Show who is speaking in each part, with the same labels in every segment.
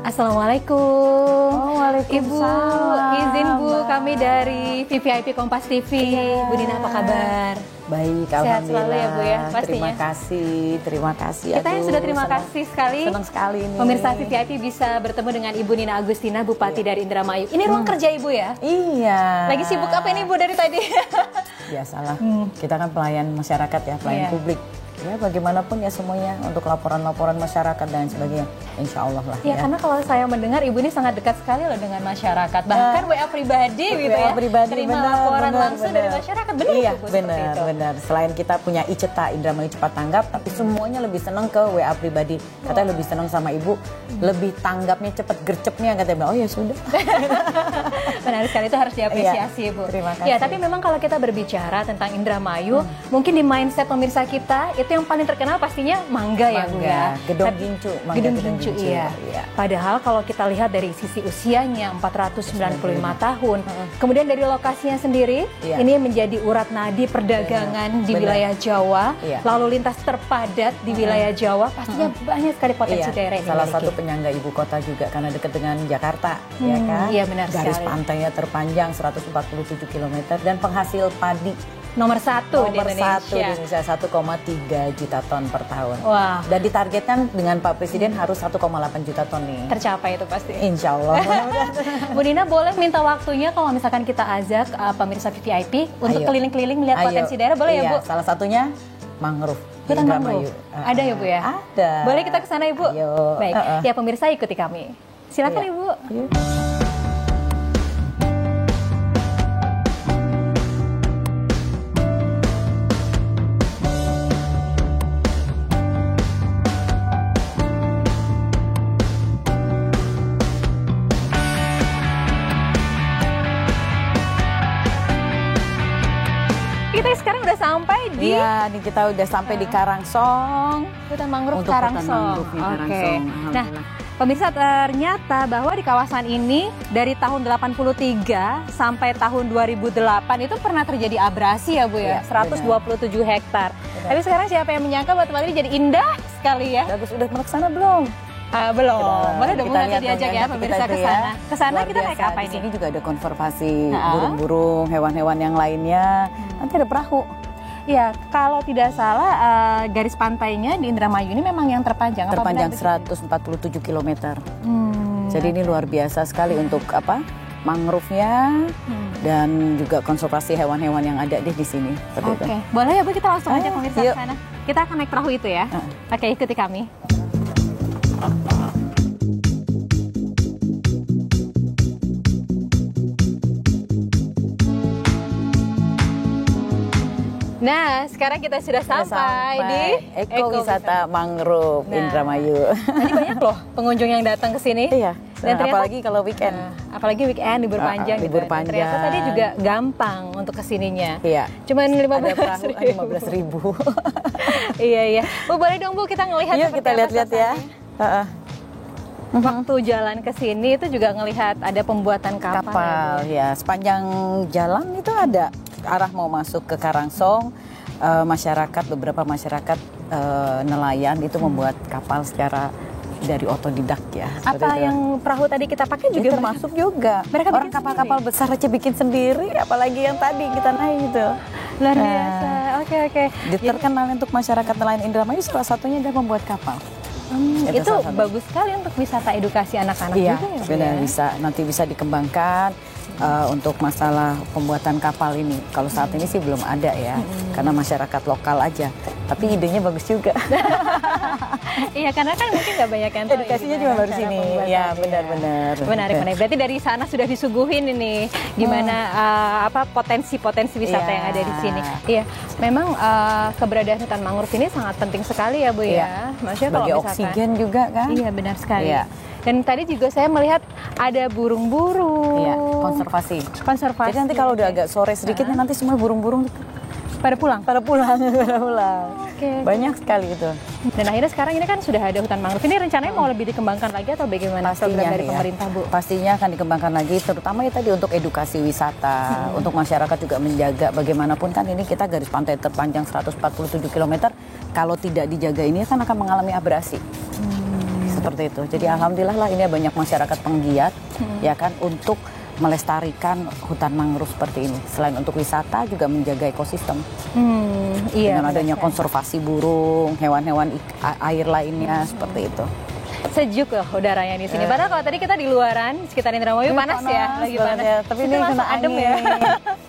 Speaker 1: Assalamualaikum.
Speaker 2: Oh,
Speaker 1: Ibu, izin Bu, kami dari VVIP Kompas TV. Bu Dina apa kabar?
Speaker 2: Baik,
Speaker 1: Sehat
Speaker 2: alhamdulillah.
Speaker 1: selalu ya Bu ya, pastinya.
Speaker 2: Terima kasih.
Speaker 1: Kita yang sudah terima kasih sekali.
Speaker 2: Senang sekali nih.
Speaker 1: Pemirsa VVIP bisa bertemu dengan Ibu Nina Agustina, Bupati dari Indramayu. Ini ruang kerja Ibu ya?
Speaker 2: Iya.
Speaker 1: Lagi sibuk apa ini Bu dari tadi?
Speaker 2: Biasalah, kita kan pelayan masyarakat ya, pelayan publik. Ya bagaimanapun ya semuanya untuk laporan-laporan masyarakat dan sebagainya, insya Allah lah
Speaker 1: ya. Karena kalau saya mendengar Ibu ini sangat dekat sekali loh dengan masyarakat, bahkan WA pribadi gitu ya,
Speaker 2: pribadi,
Speaker 1: terima laporan langsung dari masyarakat, benar
Speaker 2: iya,
Speaker 1: Bu,
Speaker 2: benar. Selain kita punya ICETA, Indramayu Cepat Tanggap, tapi semuanya lebih senang ke WA pribadi. Katanya lebih senang sama Ibu, lebih tanggapnya cepet, gercepnya katanya. Oh ya sudah.
Speaker 1: Menarik sekali, itu harus diapresiasi
Speaker 2: iya,
Speaker 1: Bu.
Speaker 2: Terima kasih.
Speaker 1: Ya, tapi memang kalau kita berbicara tentang Indramayu, mungkin di mindset pemirsa kita itu yang paling terkenal pastinya mangga ya Bu ya.
Speaker 2: Gedong Gincu.
Speaker 1: Gedong Gincu, iya. Padahal kalau kita lihat dari sisi usianya 495 tahun, kemudian dari lokasinya sendiri, ini menjadi urat nadi perdagangan di wilayah Jawa, lalu lintas terpadat di wilayah Jawa, pastinya banyak sekali potensi daerah ini.
Speaker 2: Salah satu penyangga ibu kota juga karena dekat dengan Jakarta, ya kan?
Speaker 1: Iya, benar sekali.
Speaker 2: Garis pantainya terpanjang 147 km dan penghasil padi
Speaker 1: nomor satu di Indonesia.
Speaker 2: 1,3 juta ton per tahun.
Speaker 1: Wah.
Speaker 2: Dan ditargetkan dengan Pak Presiden harus 1,8 juta ton nih.
Speaker 1: Tercapai itu pasti.
Speaker 2: Insya Allah.
Speaker 1: Bu Dina boleh minta waktunya kalau misalkan kita ajak pemirsa VVIP untuk keliling-keliling melihat potensi daerah, boleh ya Bu?
Speaker 2: Salah satunya mangrove.
Speaker 1: Hutan mangrove. Ada ya Bu ya?
Speaker 2: Ada.
Speaker 1: Boleh kita ke sana Ibu?
Speaker 2: Ayo.
Speaker 1: Baik. Ya pemirsa ikuti kami. Silakan Ibu. Kita sekarang udah sampai di...
Speaker 2: Iya, nih kita udah sampai di Karangsong.
Speaker 1: Hutan mangrove
Speaker 2: untuk
Speaker 1: Karangsong.
Speaker 2: Oke.
Speaker 1: Nah, pemirsa, ternyata bahwa di kawasan ini dari tahun 83 sampai tahun 2008 itu pernah terjadi abrasi ya Bu ya, 127 hektar. Tapi sekarang siapa yang menyangka bahwa tempat ini jadi indah sekali ya.
Speaker 2: Bagus, udah pernah ke sana belum?
Speaker 1: Belum. Boleh dong nanti diajak ya pemirsa ke sana. Ke sana kita naik apa ini?
Speaker 2: Di sini juga ada konservasi burung-burung, hewan-hewan yang lainnya. Nanti ada perahu.
Speaker 1: Ya, kalau tidak salah garis pantainya di Indramayu ini memang yang terpanjang.
Speaker 2: Terpanjang 147 km. Jadi ini luar biasa sekali untuk mangrove-nya dan juga konservasi hewan-hewan yang ada di sini.
Speaker 1: Oke, boleh ya Bu, kita langsung aja pemirsa ke sana. Kita akan naik perahu itu ya. Oke, ikuti kami. Nah, sekarang kita sudah sampai di
Speaker 2: Ekowisata Mangrove Indramayu.
Speaker 1: Tadi banyak loh pengunjung yang datang ke sini.
Speaker 2: Iya. Dan ternyata, apalagi kalau weekend.
Speaker 1: Apalagi weekend, libur panjang.
Speaker 2: Libur panjang.
Speaker 1: Ternyata tadi juga gampang untuk kesininya.
Speaker 2: Iya.
Speaker 1: Cuman 15.000. Iya. Bu, boleh dong Bu kita ngelihat.
Speaker 2: Yuk kita lihat-lihat ya.
Speaker 1: Waktu jalan ke sini itu juga ngelihat ada pembuatan kapal.
Speaker 2: Ya, sepanjang jalan itu ada arah mau masuk ke Karangsong, beberapa masyarakat nelayan itu membuat kapal secara dari otodidak ya.
Speaker 1: Apa yang perahu tadi kita pakai juga
Speaker 2: termasuk juga.
Speaker 1: Mereka
Speaker 2: orang kapal-kapal besar aja bikin sendiri, apalagi yang tadi kita naik gitu.
Speaker 1: Luar biasa. Oke.
Speaker 2: Terkenal untuk masyarakat nelayan Indramayu salah satunya adalah membuat kapal.
Speaker 1: Itu bagus sekali untuk wisata edukasi anak-anak juga ya.
Speaker 2: Benar, nanti bisa dikembangkan untuk masalah pembuatan kapal ini. Kalau saat ini sih belum ada ya, karena masyarakat lokal aja. Tapi idenya bagus juga.
Speaker 1: Iya, karena kan mungkin nggak banyak yang tahu.
Speaker 2: Edukasinya juga baru sini. Iya, benar-benar.
Speaker 1: Menarik. Berarti dari sana sudah disuguhin ini gimana potensi-potensi wisata yang ada di sini. Iya, memang keberadaan hutan mangrove ini sangat penting sekali ya Bu ya.
Speaker 2: Maksudnya kalau misalkan oksigen juga kan?
Speaker 1: Iya, benar sekali. Dan tadi juga saya melihat ada burung-burung.
Speaker 2: Iya, konservasi. Jadi nanti kalau udah agak sore sedikit nanti semua burung-burung
Speaker 1: pada pulang.
Speaker 2: Okay. Banyak sekali itu.
Speaker 1: Dan akhirnya sekarang ini kan sudah ada hutan mangrove. Ini rencananya mau lebih dikembangkan lagi atau bagaimana program dari pemerintah Bu?
Speaker 2: Pastinya akan dikembangkan lagi, terutama ya tadi untuk edukasi wisata, untuk masyarakat juga menjaga bagaimanapun kan ini kita garis pantai terpanjang 147 km. Kalau tidak dijaga ini kan akan mengalami abrasi. seperti itu. Jadi alhamdulillah lah ini banyak masyarakat penggiat ya kan untuk melestarikan hutan mangrove seperti ini. Selain untuk wisata juga menjaga ekosistem.
Speaker 1: Iya.
Speaker 2: Dengan adanya konservasi burung, hewan-hewan air lainnya seperti itu.
Speaker 1: Sejuk loh udaranya di sini. Padahal kalau tadi kita di luaran sekitar Indramayu panas ya, lagi panas.
Speaker 2: Ya. Tapi ini kena adem ya.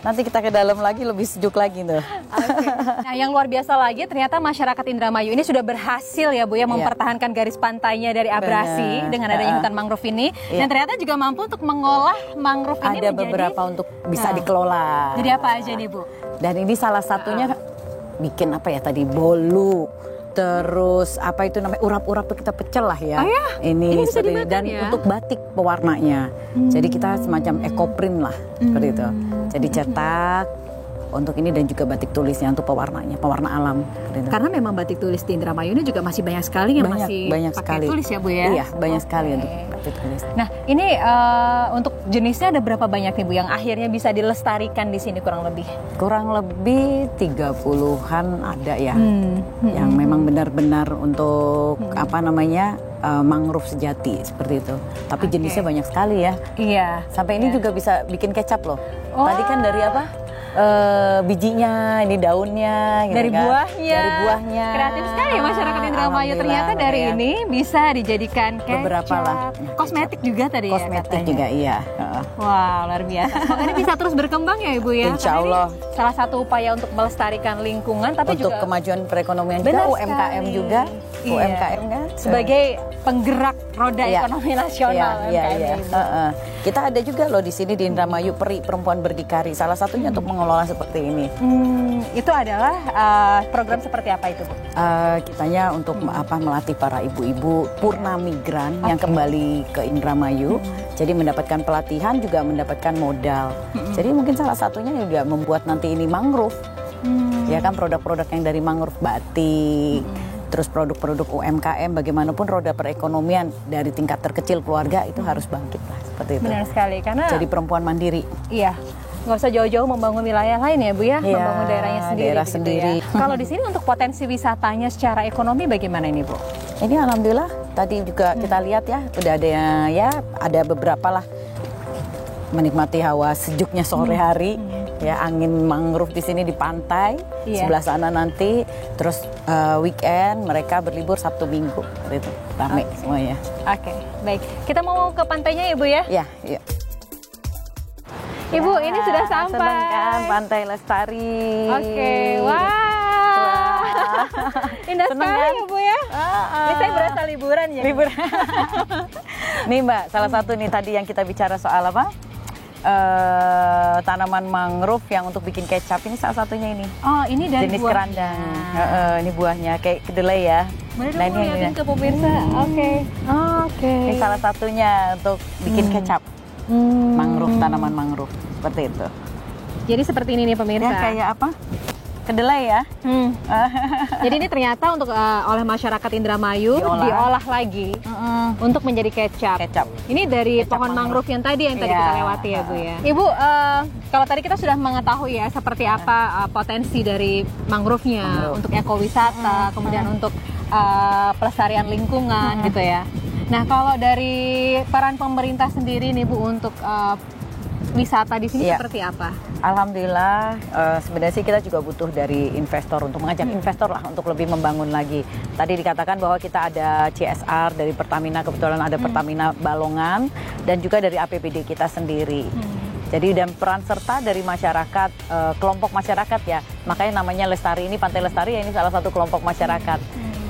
Speaker 2: Nanti kita ke dalam lagi lebih sejuk lagi tuh.
Speaker 1: Okay. Nah, yang luar biasa lagi ternyata masyarakat Indramayu ini sudah berhasil ya Bu ya mempertahankan garis pantainya dari abrasi dengan adanya hutan mangrove ini, dan ternyata juga mampu untuk mengolah mangrove ini
Speaker 2: ada beberapa untuk bisa dikelola.
Speaker 1: Jadi apa aja nih Bu?
Speaker 2: Dan ini salah satunya bikin apa ya tadi, bolu. Terus apa itu namanya, urap-urap kita pecel lah ya. Ini
Speaker 1: bisa
Speaker 2: seperti,
Speaker 1: dimakan
Speaker 2: dan
Speaker 1: ya?
Speaker 2: untuk batik pewarnanya. Jadi kita semacam ekoprint lah seperti itu. Jadi cetak untuk ini dan juga batik tulisnya untuk pewarnanya, pewarna alam. Gitu.
Speaker 1: Karena memang batik tulis di Indramayu ini juga masih banyak sekali yang masih pakai tulis ya Bu ya.
Speaker 2: Iya, banyak sekali untuk batik tulis.
Speaker 1: Nah, ini untuk jenisnya ada berapa banyak nih Bu yang akhirnya bisa dilestarikan di sini kurang lebih?
Speaker 2: Kurang lebih 30-an ada ya. Yang memang benar-benar untuk apa namanya? Mangrove sejati seperti itu. Tapi jenisnya banyak sekali ya.
Speaker 1: Iya.
Speaker 2: Sampai ini juga bisa bikin kecap loh. Tadi kan dari apa? Bijinya, ini daunnya, gitu
Speaker 1: dari
Speaker 2: kan?
Speaker 1: buahnya.
Speaker 2: Dari buahnya.
Speaker 1: Kreatif sekali ya masyarakat Indramayu. Ternyata dari ini bisa dijadikan kecap.
Speaker 2: Beberapa lah.
Speaker 1: Kosmetik juga tadi ya.
Speaker 2: Kosmetik juga iya.
Speaker 1: Wah, luar biasa. Semoga ini bisa terus berkembang ya Ibu ya.
Speaker 2: Insya Allah.
Speaker 1: Salah satu upaya untuk melestarikan lingkungan, tapi
Speaker 2: untuk
Speaker 1: juga
Speaker 2: kemajuan perekonomian juga, UMKM juga.
Speaker 1: Iya.
Speaker 2: UMKM kan
Speaker 1: sebagai penggerak roda ekonomi nasional.
Speaker 2: Kita ada juga loh di sini di Indramayu Peri Perempuan Berdikari. Salah satunya untuk mengelola seperti ini.
Speaker 1: Itu adalah program seperti apa itu Bu?
Speaker 2: Kitanya untuk melatih para ibu-ibu purna migran yang kembali ke Indramayu. Jadi mendapatkan pelatihan juga mendapatkan modal. Jadi mungkin salah satunya juga membuat nanti ini mangrove. Ya kan produk-produk yang dari mangrove, batik. Terus produk-produk UMKM, bagaimanapun roda perekonomian dari tingkat terkecil keluarga itu harus bangkit lah seperti itu.
Speaker 1: Benar sekali, karena
Speaker 2: jadi perempuan mandiri.
Speaker 1: Iya, nggak usah jauh-jauh membangun wilayah lain ya Bu ya, membangun daerahnya sendiri.
Speaker 2: Daerah
Speaker 1: gitu
Speaker 2: sendiri.
Speaker 1: Ya. Kalau di sini untuk potensi wisatanya secara ekonomi bagaimana ini Bu?
Speaker 2: Ini alhamdulillah tadi juga kita lihat ya, udah ada ya ada beberapa lah menikmati hawa sejuknya sore hari. Ya, angin mangrove di sini di pantai, sebelah sana nanti, terus weekend mereka berlibur Sabtu Minggu, itu rame semuanya.
Speaker 1: Oke, baik. Kita mau ke pantainya ya Bu ya?
Speaker 2: Iya.
Speaker 1: Ibu, ini sudah sampai.
Speaker 2: Senang kan, Pantai Lestari.
Speaker 1: Oke, wah. Indah
Speaker 2: Senang
Speaker 1: sekali
Speaker 2: kan?
Speaker 1: ya Bu ya. Ini saya berasa liburan ya.
Speaker 2: Liburan. Nih Mbak, salah satu nih tadi yang kita bicara soal apa? Tanaman mangrove yang untuk bikin kecap, ini salah satunya ini.
Speaker 1: Oh, ini dari
Speaker 2: jenis
Speaker 1: buahnya.
Speaker 2: kerandang. Ini buahnya kayak kedelai ya.
Speaker 1: Nah, ini lihatin ke pemirsa. Oke.
Speaker 2: Ini salah satunya untuk bikin kecap. Mangrove, tanaman mangrove seperti itu.
Speaker 1: Jadi seperti ini nih pemirsa.
Speaker 2: Ya, kayak apa? Kedelai ya.
Speaker 1: Jadi ini ternyata untuk oleh masyarakat Indramayu diolah lagi untuk menjadi kecap. Ini dari pohon mangrove yang tadi kita lewati ya Bu ya. Ibu, kalau tadi kita sudah mengetahui ya seperti apa potensi dari mangrove-nya untuk ekowisata, kemudian untuk pelestarian lingkungan gitu ya. Nah, kalau dari peran pemerintah sendiri nih Bu untuk wisata di sini seperti apa?
Speaker 2: Alhamdulillah, sebenarnya sih kita juga butuh dari investor untuk mengajak investor lah untuk lebih membangun lagi. Tadi dikatakan bahwa kita ada CSR dari Pertamina, kebetulan ada Pertamina Balongan dan juga dari APBD kita sendiri. Jadi dan peran serta dari masyarakat, kelompok masyarakat ya. Makanya namanya Lestari ini, Pantai Lestari ya, ini salah satu kelompok masyarakat.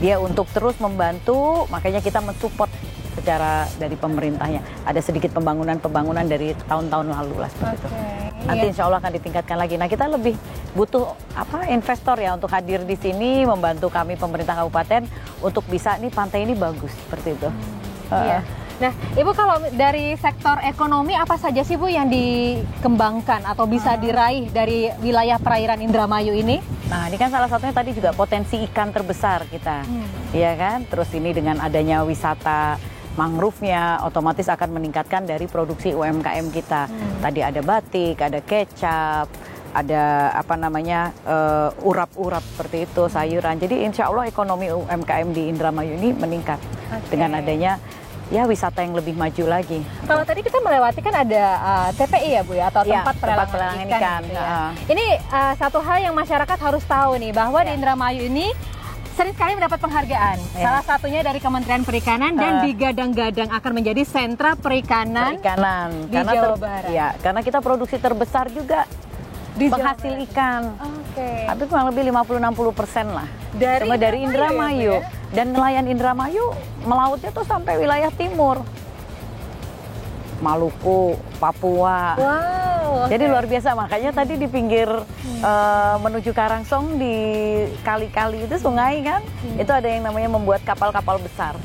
Speaker 2: Dia untuk terus membantu, makanya kita mensupport secara dari pemerintahnya. Ada sedikit pembangunan dari tahun-tahun lalu lah seperti itu. Nanti insya Allah akan ditingkatkan lagi. Nah, kita lebih butuh investor ya untuk hadir di sini membantu kami pemerintah kabupaten untuk bisa nih pantai ini bagus seperti itu.
Speaker 1: Nah, Ibu kalau dari sektor ekonomi apa saja sih Bu yang dikembangkan atau bisa diraih dari wilayah perairan Indramayu ini?
Speaker 2: Nah, ini kan salah satunya tadi juga potensi ikan terbesar kita, ya kan? Terus ini dengan adanya wisata mangrove-nya otomatis akan meningkatkan dari produksi UMKM kita. Tadi ada batik, ada kecap, ada urap-urap seperti itu, sayuran. Jadi insya Allah ekonomi UMKM di Indramayu ini meningkat. dengan adanya ya wisata yang lebih maju lagi.
Speaker 1: Kalau tadi kita melewati kan ada TPI ya Bu ya, atau tempat pelelangan ikan. Gitu ya. Ini satu hal yang masyarakat harus tahu nih, bahwa di Indramayu ini sering sekali mendapat penghargaan. Salah satunya dari Kementerian Perikanan dan digadang-gadang akan menjadi sentra perikanan di Jawa Barat.
Speaker 2: Ya, karena kita produksi terbesar juga di penghasil ikan. Tapi kurang lebih 50-60% lah. Dari Indramayu. Ya? Dan nelayan Indramayu melautnya tuh sampai wilayah timur. Maluku, Papua.
Speaker 1: Wow.
Speaker 2: Jadi luar biasa, makanya tadi di pinggir menuju Karangsong di kali-kali itu sungai kan, itu ada yang namanya membuat kapal-kapal besar.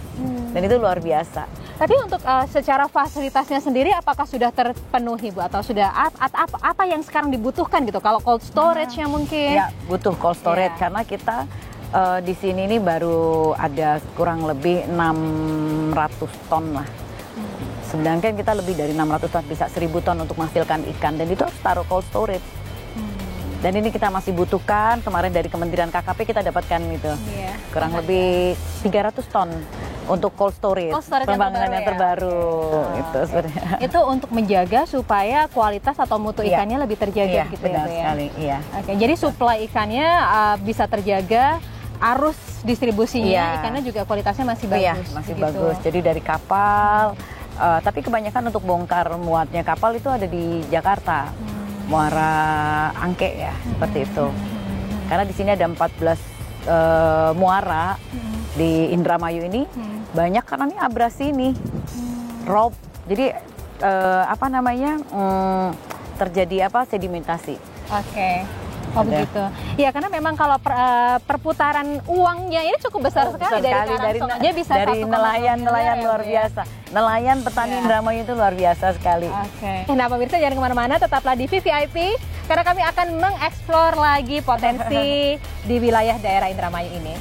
Speaker 2: Dan itu luar biasa.
Speaker 1: Tapi untuk secara fasilitasnya sendiri apakah sudah terpenuhi Bu, atau sudah apa yang sekarang dibutuhkan gitu? Kalau cold storage-nya mungkin?
Speaker 2: Ya, butuh cold storage karena kita di sini nih baru ada kurang lebih 600 ton lah. Sedangkan kita lebih dari 600 ton, bisa 1000 ton untuk menghasilkan ikan, dan itu harus taruh cold storage. Dan ini kita masih butuhkan, kemarin dari Kementerian KKP kita dapatkan gitu. Kurang lebih 300 ton untuk cold storage pembangunan yang terbaru itu sebenarnya.
Speaker 1: Itu untuk menjaga supaya kualitas atau mutu ikannya lebih terjaga gitu
Speaker 2: benar
Speaker 1: ya.
Speaker 2: Sekali,
Speaker 1: Oke, jadi suplai ikannya bisa terjaga, arus distribusinya ikannya juga kualitasnya masih bagus.
Speaker 2: Masih bagus. Jadi dari kapal, tapi kebanyakan untuk bongkar muatnya kapal itu ada di Jakarta, Muara Angke ya, seperti itu. Karena di sini ada 14 muara di Indramayu ini, banyak karena ini abrasi nih, rob. Jadi terjadi sedimentasi.
Speaker 1: Oh begitu. Ya karena memang kalau perputaran uangnya ini cukup besar sekali dari Karangsong aja bisa
Speaker 2: dari nelayan luar biasa. Nelayan petani Indramayu itu luar biasa sekali.
Speaker 1: Nah pemirsa jangan kemana-mana, tetaplah di VVIP karena kami akan mengeksplor lagi potensi di wilayah daerah Indramayu ini.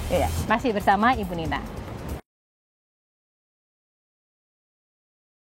Speaker 1: Masih bersama Ibu Nina.